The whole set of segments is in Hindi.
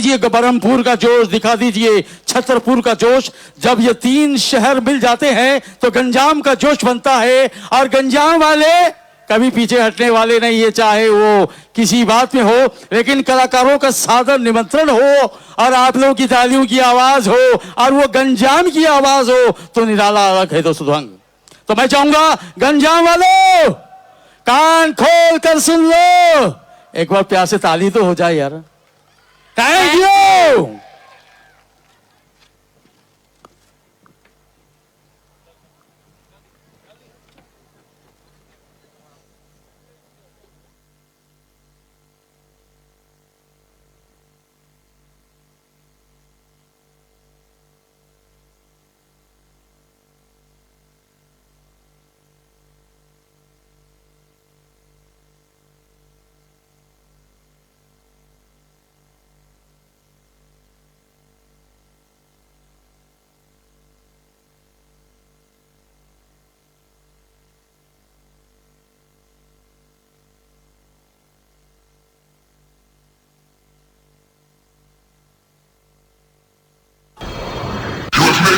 दीजिए बरहमपुर का जोश, दिखा दीजिए छतरपुर का जोश। जब ये तीन शहर मिल जाते हैं तो गंजाम का जोश बनता है। और गंजाम वाले कभी पीछे हटने वाले नहीं है, चाहे वो किसी बात में हो। लेकिन कलाकारों का सादर निमंत्रण हो और आप लोगों की तालियों की आवाज हो और वो गंजाम की आवाज हो तो निराला अलग है दोस्तों ध्वंग। तो मैं चाहूंगा गंजाम वालों कान खोल कर सुन लो, एक बार प्यार से ताली तो हो जाए यार। Thank you.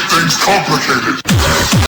Things complicated.